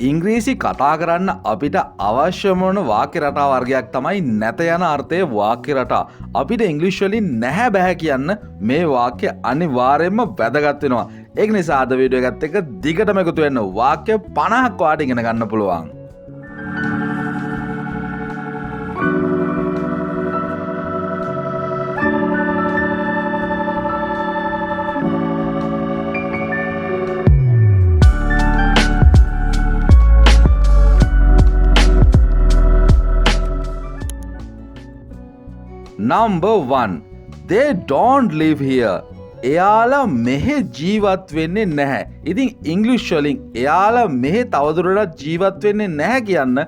ඉංග්‍රීසි කතා කරන්න අපිට අවශ්‍ය වන වාක්‍ය රටා වර්ගයක් තමයි නැත යන අර්ථයේ වාක්‍ය රටා. අපිට ඉංග්‍රීසි වලින් නැහැ බෑ කියන්න මේ වාක්‍ය අනිවාර්යයෙන්ම වැදගත් වෙනවා. ඒක නිසා අද වීඩියෝ එකත් එක්ක දිගටම එකතු වෙන්න වාක්‍ය 50ක් වාට ඉගෙන ගන්න පුළුවන්. Number 1. They don't live here. එයාලා මෙහෙ ජීවත් වෙන්නේ නැහැ. ඉතින් ඉංග්‍රීසි වලින් එයාලා මෙහෙ තවදුරටත් ජීවත් වෙන්නේ නැහැ කියන්න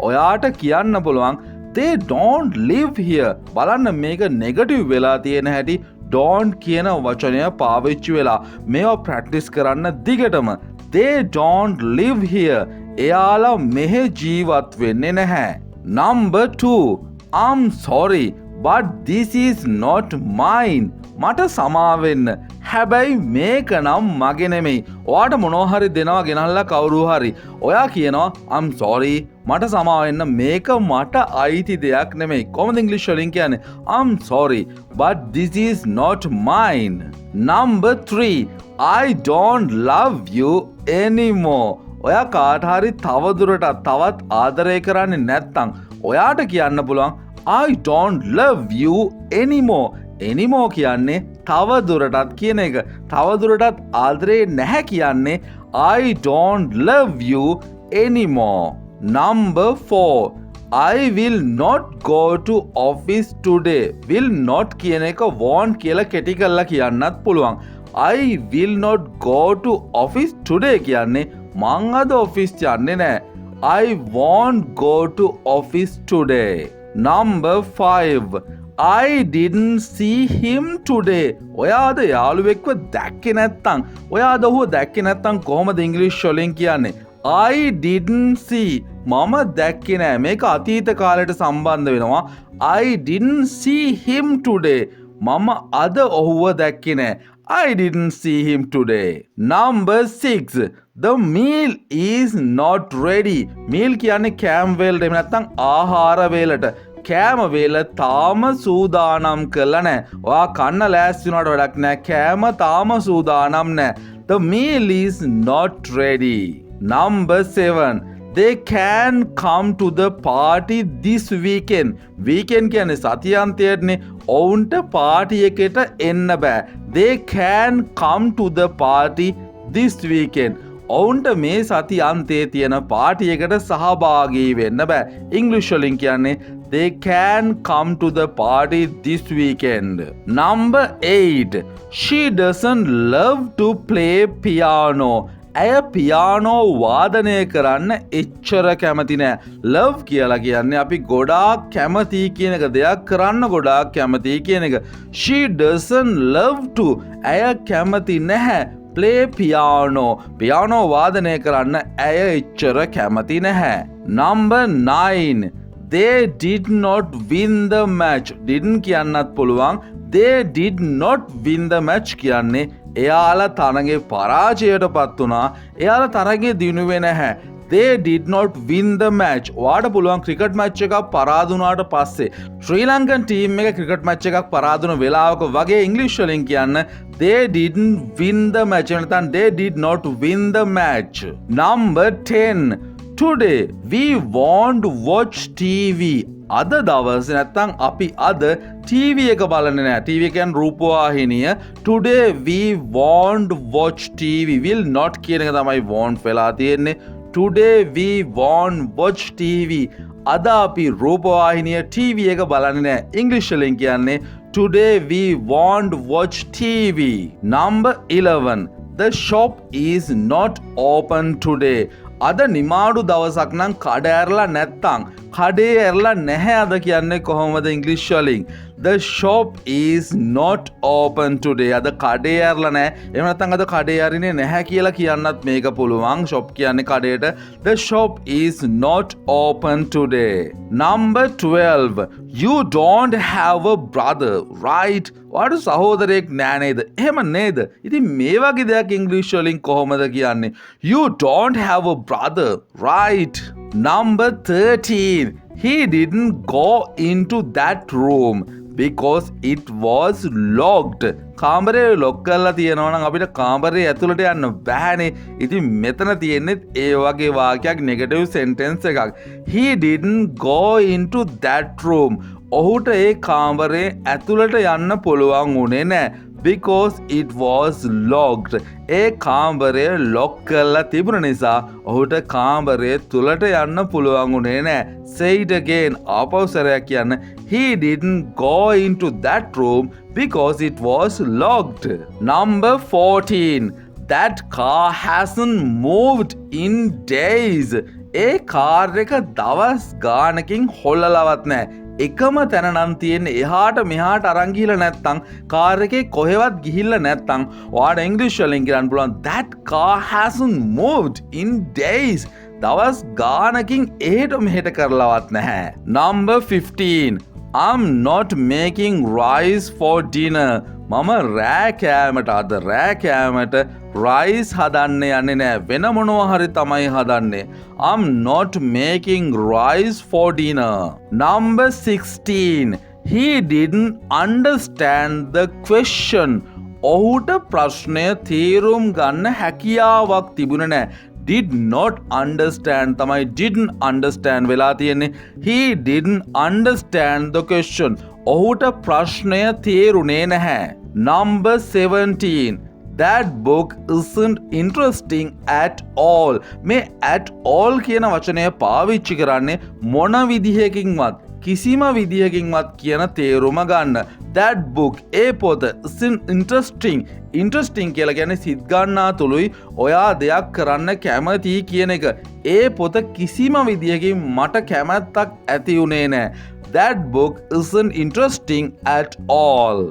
ඔයාට කියන්න පුළුවන් they don't live here. බලන්න මේක නෙගටිව් වෙලා තියෙන හැටි don't කියන වචනය පාවිච්චි වෙලා. මේවා ප්‍රැක්ටිස් කරන්න දිගටම. They don't live here. එයාලා මෙහෙ ජීවත් වෙන්නේ නැහැ. Number 2. I'm sorry. But this is not mine. මට සමාවෙන්න. හැබැයි මේක නම් මගේ නෙමෙයි. ඔයාට මොනවා හරි දෙනවා ගෙනල්ලා කවුරු හරි. ඔයා කියනවා I'm sorry. මට සමාවෙන්න මේක මට අයිති දෙයක් නෙමෙයි. කොහොමද ඉංග්‍රීසි වලින් කියන්නේ? I'm sorry. But this is not mine. Number 3. I don't love you anymore. ඔයා කාට හරි තවදුරටත් තවත් ආදරය කරන්නේ නැත්නම් ඔයාට කියන්න පුළුවන් I don't love you anymore. Anymore කියන්නේ තවදුරටත් කියන එක. තවදුරටත් ආදරේ නැහැ කියන්නේ I don't love you anymore. Number 4. I will not go to office today. Will not කියන එක won't කියලා කෙටි කරලා කියන්නත් පුළුවන්. I will not go to office today කියන්නේ මං අද ඔෆිස් යන්නේ නැහැ. I won't go to office today. Number 5. I didn't see him today. ඔයාද යාළුවෙක්ව දැක්කේ නැත්තම් ඔයාද ඔහුව දැක්කේ නැත්තම් කොහොමද ඉංග්‍රීසි වලින් කියන්නේ? I didn't see. මම දැක්කේ නෑ. මේක අතීත කාලයට සම්බන්ධ වෙනවා. I didn't see him today. මම අද ඔහුව දැක්කේ නෑ. I didn't see him today. Number 6. The meal is not ready. Meal කියන්නේ කෑම වේලට එහෙම නැත්නම් ආහාර වේලට. කෑම වේල තාම සූදානම් කරලා නැහැ. ඔයා කන්න ලෑස්ති වුණාට වැඩක් නැහැ. කෑම තාම සූදානම් නැහැ. The meal is not ready. Number 7. They can come to the party this weekend. Weekend කියන්නේ සතියාන්තයේනේ. ඔවුන්ට පාටි එකට එන්න බෑ. They can come to the party this weekend. ඔවුන්ට මේ සති අන්තයේ තියෙන පාටි එකට සහභාගී වෙන්න බෑ. ඉංග්‍රීසි වලින් කියන්නේ they can come to the party this weekend. Number 8. She doesn't love to play piano. ඇය පියානෝ වාදනය කරන්න එච්චර කැමති නෑ. love කියලා කියන්නේ අපි ගොඩාක් කැමති කියන එක, දෙයක් කරන්න ගොඩාක් කැමති කියන එක. She doesn't love to. ඇය කැමති නැහැ play piano. පියානෝ වාදනය කරන්න ඇය එච්චර කැමති නැහැ. Number 9. They did not win the match. didn't කියන්නත් පුළුවන්. They did not win the match කියන්නේ එයාලා තරගේ පරාජයට පත් වුණා. එයාලා තරගේ දිනුවේ නැහැ. They did not win the match. ඔයාට පුළුවන් ක්‍රිකට් මැච් එකක් පරාද වුණාට පස්සේ ශ්‍රී ලංකන් ටීම් එක ක්‍රිකට් මැච් එකක් පරාද වුණ වෙලාවක වගේ ඉංග්‍රීසි වලින් කියන්න they didn't win the match. නැත්නම් they did not win the match. Number 10. Today we won't watch TV. අද දවසේ නැත්තම් අපි අද TV එක බලන්නේ නැහැ. TV කියන්නේ රූපවාහිනිය. Today we won't watch TV. will not කියන එක තමයි won't වෙලා තියෙන්නේ. Today we won't watch TV. අද අපි රූපවාහිනිය TV එක බලන්නේ නැහැ. ඉංග්‍රීසි වලින් කියන්නේ Today we won't watch TV. Number 11. The shop is not open today. අද නිමාඩු දවසක් නම් කඩ ඇරලා නැත්තම් කඩේ ඇරලා නැහැ අද කියන්නේ කොහොමද ඉංග්‍රීසි වලින්? the shop is not open today. අද කඩේ ඇරලා නැහැ. එහෙම නැත්නම් අද කඩේ ඇරිනේ නැහැ කියලා කියන්නත් මේක පුළුවන්. shop කියන්නේ කඩේට. The shop is not open today. Number 12. You don't have a brother, right? ඔයාට සහෝදරයෙක් නෑ නේද? එහෙම නේද? ඉතින් මේ වගේ දෙයක් ඉංග්‍රීසි වලින් කොහොමද කියන්නේ? You don't have a brother, right? Number 13. He didn't go into that room because it was locked. කාමරේ ලොක් කරලා තියෙනවා නම් අපිට කාමරේ ඇතුළට යන්න බෑනේ. ඉතින් මෙතන තියෙන්නේ ඒ වගේ වාක්‍යයක් නෙගටිව් සෙන්ටෙන්ස් එකක්. He didn't go into that room. ඔහුට ඒ කාමරේ ඇතුළට යන්න පුළුවන් වුණේ නැහැ. Because it was locked. ඒ කාමරය ලොක් කරලා තිබුණ නිසා ඔහුට කාමරය තුලට යන්න පුළුවන් වුණේ නැහැ. Say it again. ආපහු සැරයක් කියන්න. He didn't go into that room because it was locked. Number 14. That car hasn't moved in days. A car එක දවස් ගානකින් හොල්ලලවත් නැහැ. එකම තැන නම් තියෙන්නේ එහාට මෙහාට අරන් ගිහලා නැත්තම් කාර් එකේ කොහෙවත් ගිහිල්ලා නැත්තම් ඔයාට ඉංග්‍රීසි වලින් කියන්න පුළුවන් that car hasn't moved in days. දවස් ගානකින් එහෙට මෙහෙට කරලවත් නැහැ. Number 15. I'm not making rice for dinner. මම රෑ කෑමට අද රෑ කෑමට rice හදන්න යන්නේ නැහැ. වෙන මොනවා හරි තමයි හදන්නේ. I'm not making rice for dinner. Number 16. He didn't understand the question. ඔහුට ප්‍රශ්නය තේරුම් ගන්න හැකියාවක් තිබුණේ නැහැ. Did not understand තමයි didn't understand වෙලා තියෙන්නේ. He didn't understand the question. ඔහුට ප්‍රශ්නය තේරුනේ නැහැ. Number 17. That book isn't interesting at all. මේ at all කියන වචනය පාවිච්චි කරන්නේ මොන විදිහකින්වත් කිසිම විදිහකින්වත් කියන තේරුම ගන්න. That book ඒ පොත isn't interesting. Interesting කියලා කියන්නේ සිත් ගන්නා තුළුයි ඔයා දෙයක් කරන්න කැමති කියන එක. ඒ පොත කිසිම විදිහකින් මට කැමැත්තක් ඇති උනේ නැහැ. That book isn't interesting at all.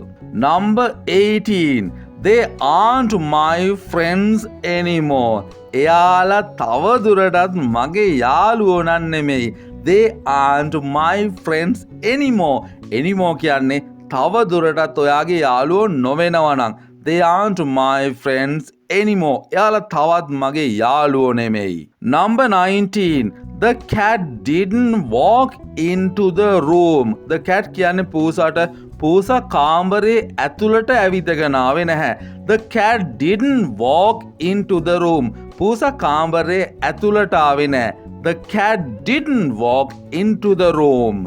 Number 18. They aren't my friends anymore. එයාලා තවදුරටත් මගේ යාළුවෝ නන් නෙමෙයි. They aren't my friends anymore. Anymore කියන්නේ තවදුරටත් ඔයාගේ යාළුවෝ නොවෙනවා නම්. They aren't my friends anymore. එයාලා තවත් මගේ යාළුවෝ නෙමෙයි. Number 19. The cat didn't walk into the room. The cat කියන්නේ පූසාට පූසා කාමරේ ඇතුළට ඇවිදගෙන ආවේ නැහැ. The cat didn't walk into the room. පූසා කාමරේ ඇතුළට ආවේ නැහැ. The cat didn't walk into the room.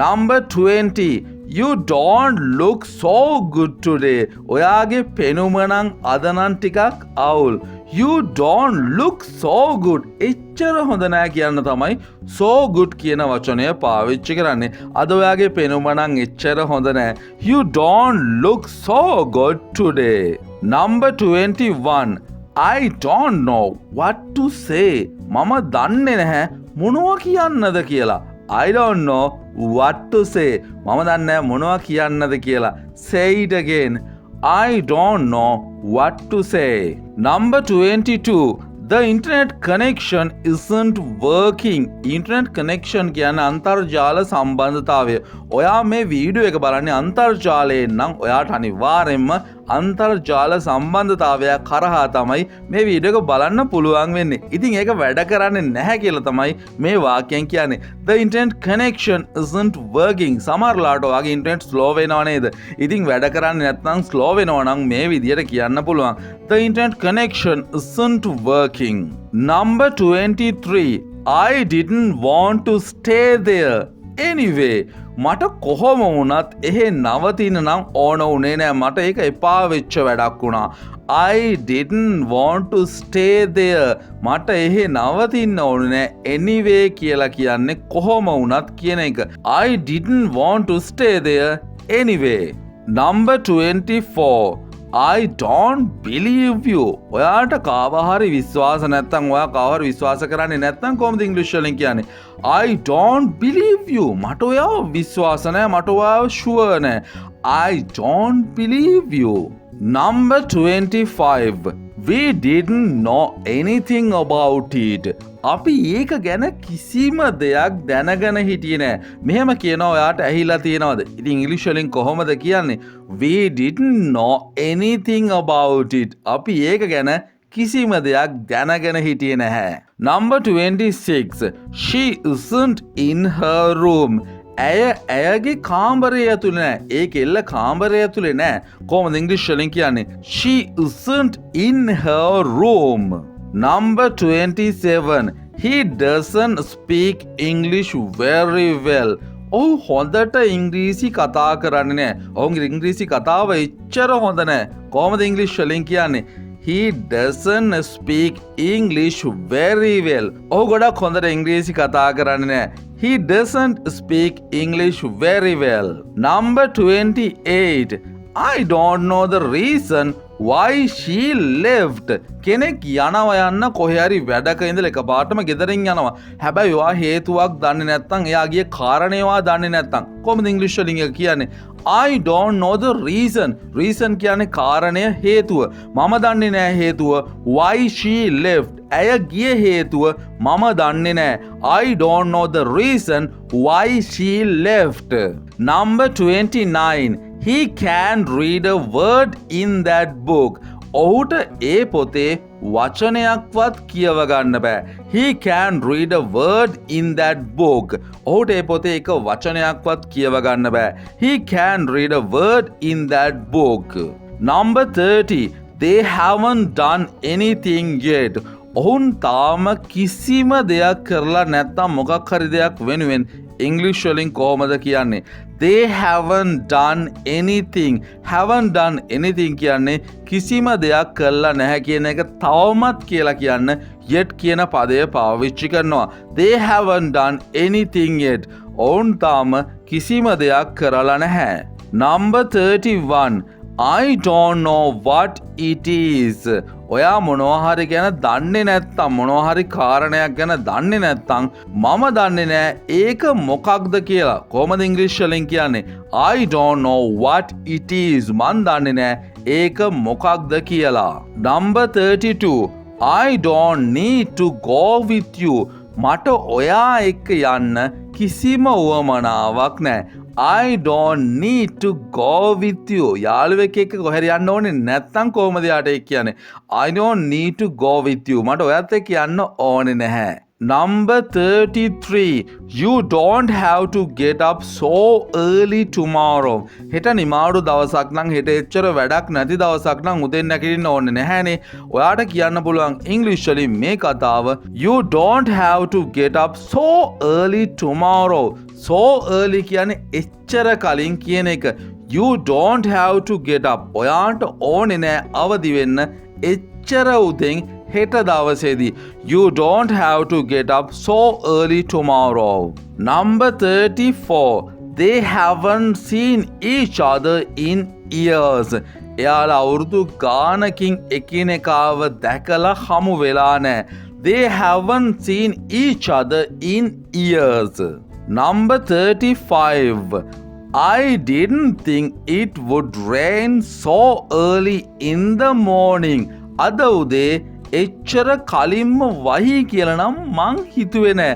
Number 20. You don't look so good today. ඔයාගේ පෙනුම නම් අද නම් ටිකක් අවුල්. You don't look so good. එච්චර හොඳ නෑ කියන්න තමයි so good කියන වචනය පාවිච්චි කරන්නේ. අද ඔයාගේ පෙනුම නම් එච්චර හොඳ නෑ. You don't look so good today. Number 21. I don't know what to say. මම දන්නේ නැහැ මොනවා කියන්නද කියලා. I don't know what to say. මම දන්නේ නැහැ මොනවා කියන්නද කියලා. Say it again. I don't know what to say. Number 22. The internet connection isn't working. Internet connection කියන්නේ අන්තර්ජාල සම්බන්ධතාවය. ඔයා මේ වීඩියෝ එක බලන්නේ අන්තර්ජාලයෙන් නම් ඔයාට අනිවාර්යෙන්ම අන්තර්ජාල සම්බන්ධතාවයක් කරහා තමයි මේ වීඩියෝ එක බලන්න පුළුවන් වෙන්නේ. ඉතින් ඒක වැඩ කරන්නේ නැහැ කියලා තමයි මේ වාක්‍යයෙන් කියන්නේ. The internet connection isn't working. සමහරලාට ඔයාගේ internet slow වෙනව නේද? ඉතින් වැඩ කරන්නේ නැත්නම් slow වෙනව නම් මේ විදියට කියන්න පුළුවන්. The internet connection isn't working. Number 23. I didn't want to stay there. Anyway, මට කොහොම වුණත් එහෙ නවතින්න නම් ඕන උනේ නෑ. මට ඒක එපා වෙච්ච වැඩක් වුණා. I didn't want to stay there. මට එහෙ නවතින්න ඕන නෑ. Anyway කියලා කියන්නේ කොහොම වුණත් කියන එක. I didn't want to stay there anyway. Number 24. I don't believe you. ඔයාට කාවහරි විශ්වාස නැත්තම් ඔයා කාවහරි විශ්වාස කරන්නේ නැත්තම් කොහොමද ඉංග්‍රීසි වලින් කියන්නේ? I don't believe you. මට ඔයාව විශ්වාස නැහැ. මට ඔයාව sure නැහැ. I don't believe you. Number 25. We didn't know anything about it. අපි ඒක ගැන කිසිම දෙයක් දැනගෙන හිටියේ නෑ. මෙහෙම කියනවා ඔයාට ඇහිලා තියෙනවද? ඉතින් ඉංග්‍රීසි වලින් කොහොමද කියන්නේ? We didn't know anything about it. අපි ඒක ගැන කිසිම දෙයක් දැනගෙන හිටියේ නැහැ. Number 26. She isn't in her room. ඇයගේ කාමරය ඇතුළේ නෑ. ඒ කෙල්ල කාමරය ඇතුළේ නෑ. කොහොමද ඉංග්‍රීසි වලින් කියන්නේ? She isn't in her room. Number 27. He doesn't speak English very well. ඔහු හොඳට ඉංග්‍රීසි කතා කරන්නේ නෑ. ඔහුගේ ඉංග්‍රීසි කතාව එච්චර හොඳ නෑ. කොහොමද ඉංග්‍රීසි වලින් කියන්නේ? He doesn't speak English very well. ඔහු ගොඩක් හොඳට ඉංග්‍රීසි කතා කරන්නේ නෑ. He doesn't speak English very well. Number 28. I don't know the reason why she left. කෙනෙක් යනවා යන්න කොහේ හරි වැඩක ඉඳලා එකපාරටම ගෙදරින් යනවා. හැබැයි ඔයා හේතුවක් දන්නේ නැත්නම් එයාගේ කාරණේ ඔයා දන්නේ නැත්නම් කොහොමද ඉංග්‍රීසි වලින් කියන්නේ? I don't know the reason. Reason කියන්නේ කාරණය හේතුව. මම දන්නේ නැහැ හේතුව. Why she left. ඇය ගිය හේතුව මම දන්නේ නැහැ. I don't know the reason why she left. Number 29. He can't read a word in that book. ඔහුට ඒ පොතේ වචනයක්වත් කියව ගන්න බෑ. He can't read a word in that book. ඔහුට ඒ පොතේ එක වචනයක්වත් කියව ගන්න බෑ. He can't read a word in that book. Number 30. They haven't done anything yet. ඔවුන් තාම කිසිම දෙයක් කරලා නැත්තම් මොකක් හරි දෙයක් වෙනුවෙන් ඉංග්‍රීසි වලින් කොහොමද කියන්නේ? They haven't done anything. Haven't done anything කියන්නේ කිසිම දෙයක් කරලා නැහැ කියන එක තවමත් කියලා කියන්න yet කියන පදය පාවිච්චි කරනවා. They haven't done anything yet. ඔවුන් තාම කිසිම දෙයක් කරලා නැහැ. Number 31. I don't know what it is. ඔයා මොනවා හරි ගැන දන්නේ නැත්තම් මොනවා හරි කාරණයක් ගැන දන්නේ නැත්තම් මම දන්නේ නැහැ ඒක මොකක්ද කියලා. කොහොමද ඉංග්‍රීසි වලින් කියන්නේ? I don't know what it is. මන් දන්නේ නැහැ ඒක මොකක්ද කියලා. Number 32. I don't need to go with you. මට ඔයා එක්ක යන්න කිසිම උවමනාවක් නැහැ. I don't need to go with you. යාළුවෙක් එක්ක කොහෙද යන්න ඕනේ නැත්තම් කොහොමද යාට ඒක කියන්නේ? I don't need to go with you. මට ඔයත් එක්ක යන්න ඕනේ නැහැ. Number 33. You don't have to get up so early tomorrow. හෙට නිමාඩු දවසක් නම් හෙට එච්චර වැඩක් නැති දවසක් නම් උදෙන් නැගිටින්න ඕනේ නැහැනේ. ඔයාට කියන්න පුළුවන් ඉංග්‍රීසි වලින් මේ කතාව You don't have to get up so early tomorrow. So early කියන්නේ එච්චර කලින් කියන එක. You don't have to get up. ඔයාට ඕනේ නැහැ අවදි වෙන්න එච්චර උදෙන් හෙට දවසේදී. You don't have to get up so early tomorrow. Number 34. They haven't seen each other in years. එයාලා අවුරුදු ගානකින් එකිනෙකාව දැකලා හමු වෙලා නැහැ. They haven't seen each other in years. Number 35. I didn't think it would rain so early in the morning. අද උදේ එච්චර කලින්ම වහී කියලා නම් මං හිතුවේ නෑ.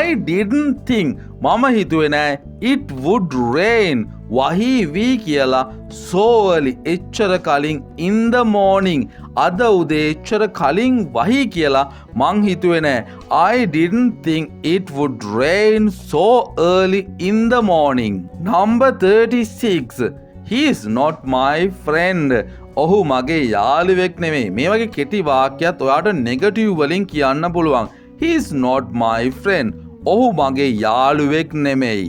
I didn't think. මම හිතුවේ නෑ it would rain. වහී වී කියලා so early එච්චර කලින් in the morning. අද උදේ එච්චර කලින් වහී කියලා මං හිතුවේ නෑ. I didn't think it would rain so early in the morning. Number 36. He is not my friend. ඔහු මගේ යාළුවෙක් නෙමෙයි. මේ වගේ කෙටි වාක්‍යයක් ඔයාට නෙගටිව් වලින් කියන්න පුළුවන්. He is not my friend. ඔහු මගේ යාළුවෙක් නෙමෙයි.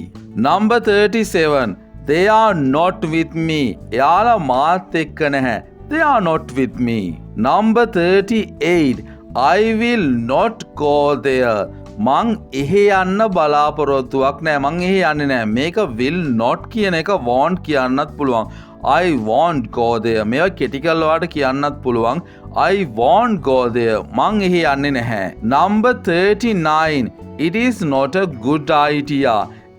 Number 37. They are not with me. එයාලා මාත් එක්ක නැහැ. They are not with me. Number 38. I will not go there. මං එහෙ යන්න බලාපොරොත්තුවක් නෑ. මං එහෙ යන්නේ නෑ. මේක will not කියන එක want කියන්නත් පුළුවන්. I won't go there. මේවා කෙටි කරලා ඔයාලට කියන්නත් පුළුවන්. I won't go there. මං එහි යන්නේ නැහැ. Number 39. It is not a good idea.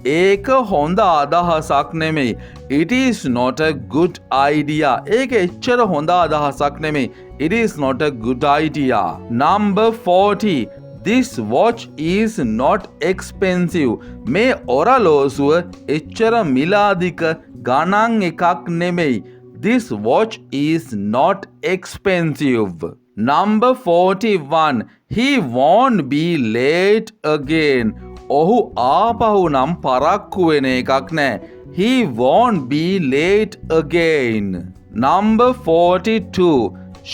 ඒක හොඳ අදහසක් නෙමෙයි. It is not a good idea. ඒක එච්චර හොඳ අදහසක් නෙමෙයි. It is not a good idea. Number 40. This watch is not expensive. මේ ඔරලෝසුව එච්චර මිලාදික ගණන් එකක් නෙමෙයි. This watch is not expensive. Number 41. He won't be late again. ඔහු ආපහු නම් පරක්කු වෙන එකක් නෑ. He won't be late again. Number 42.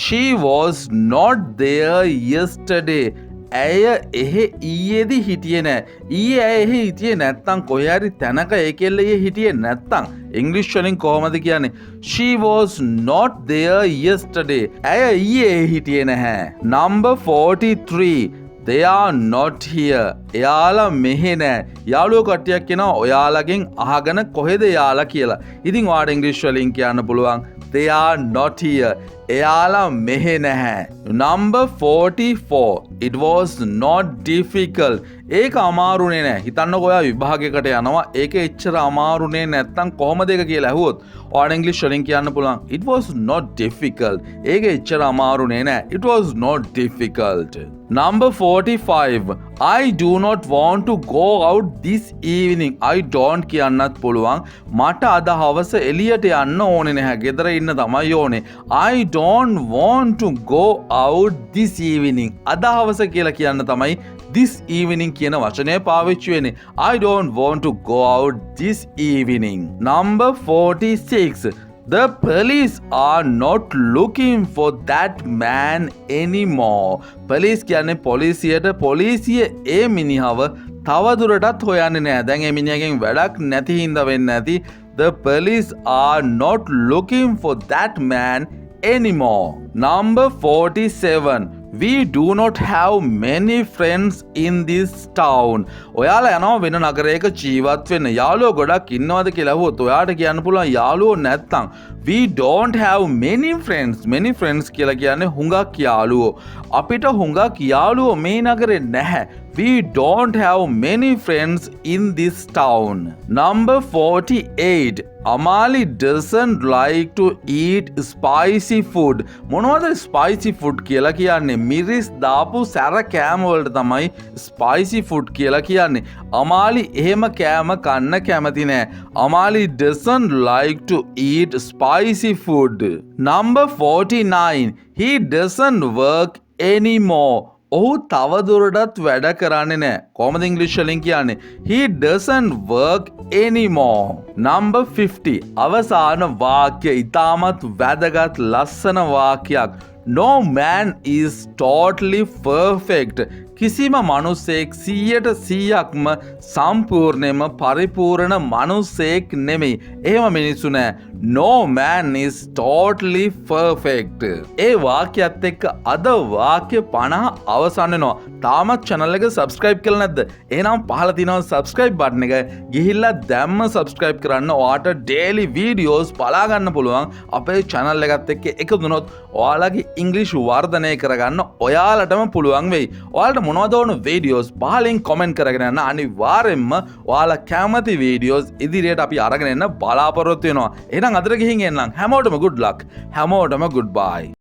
She was not there yesterday. ඇය එහෙ ඊයේදී හිටියේ නෑ. ඊයේ ඇය එහෙ හිටියේ නැත්තම් කොහේ හරි තැනක ඒ කෙල්ල ඊයේ හිටියේ නැත්තම් ඉංග්‍රීසි වලින් කොහොමද කියන්නේ? She was not there yesterday. ඇය ඊයේ හිටියේ නැහැ. Number 43. They are not here. එයාලා මෙහෙ නෑ. යාළුවෝ කට්ටියක් කියනවා ඔයාලගෙන් අහගෙන කොහෙද යාලා කියලා. ඉතින් ඔයාලට ඉංග්‍රීසි වලින් කියන්න පුළුවන් they are not here. එයාලා මෙහෙ නැහැ. Number 44. It was not difficult. ඒක අමාරුනේ නෑ. හිතන්නකෝ ඔයා විභාගයකට යනවා. ඒක එච්චර අමාරුනේ නැත්තම් කොහොමද ඒක කියලා ඇහුවොත් ඔයාලට ඉංග්‍රීසි වලින් කියන්න පුළුවන් it was not difficult. ඒක එච්චර අමාරුනේ නෑ. It was not difficult. Number 45. I do not want to go out this evening. I don't කියන්නත් පුළුවන්. මට අද හවස එළියට යන්න ඕනේ නැහැ. ගෙදර ඉන්න තමයි ඕනේ. I don't want to go out this evening. අද හවස කියලා කියන්න තමයි this evening කියන වචනය පාවිච්චි වෙන්නේ. I don't want to go out this evening. Number 46. The police are not looking for that man anymore. Police කියන්නේ පොලිසියට පොලිසිය ඒ මිනිහව තවදුරටත් හොයන්නේ නැහැ. දැන් ඒ මිනිහගෙන් වැඩක් නැති හින්දා වෙන්නේ නැති. The police are not looking for that man anymore. Number 47. We do not have many friends in this town. ඔයාලා යනවා වෙන නගරයක ජීවත් වෙන්න. යාළුවෝ ගොඩක් ඉන්නවද කියලා අහුවොත් ඔයාට කියන්න පුළුවන් යාළුවෝ නැත්තම් we don't have many friends. Many friends කියලා කියන්නේ හුඟක් යාළුවෝ. අපිට හුඟක් යාළුවෝ මේ නගරේ නැහැ. We don't have many friends in this town. Number 48. Amali doesn't like to eat spicy food. මොනවද spicy food කියලා කියන්නේ? මිරිස් දාපු සැර කෑම වලට තමයි spicy food කියලා කියන්නේ. අමාලි එහෙම කෑම කන්න කැමති නෑ. Amali doesn't like to eat spicy food. Number 49. He doesn't work anymore. ඔහු තවදුරටත් වැඩ කරන්නේ නෑ. කොහොමද ඉංග්‍රීසි වලින් කියන්නේ? He doesn't work anymore. Number 50. අවසාන වාක්‍ය ඉතාමත් වැදගත් ලස්සන වාක්‍යයක්. No man is totally perfect. කිසිම මනුස්සයෙක් 100%ක්ම සම්පූර්ණයෙන්ම පරිපූර්ණ මනුස්සයෙක් නෙමෙයි. එහෙම මිනිස්සු නෑ. No man is totally perfect. ඒ වාක්‍යයත් එක්ක අද වාක්‍ය 50 අවසන් වෙනවා. තාමත් channel එක subscribe කරලා නැද්ද? එහෙනම් පහළ තියෙනවා subscribe button එක. ගිහිල්ලා දැම්ම subscribe කරන්න. ඔයාට daily videos බලා ගන්න පුළුවන්. අපේ channel එකත් එක්ක එකතු වුණොත් ඔයාලගේ ඉංග්‍රීසි වර්ධනය කරගන්න ඔයාලටම පුළුවන් වෙයි. ඔයාලට මොනවද ඕන වීඩියෝස් පහලින් කමෙන්ට් කරගෙන යන්න. අනිවාර්යෙන්ම ඔයාලා කැමති වීඩියෝස් ඉදිරියට අපි අරගෙන එන්න බලාපොරොත්තු වෙනවා. එහෙනම් අදට ගිහින් එන්නම්. හැමෝටම good luck. හැමෝටම goodbye.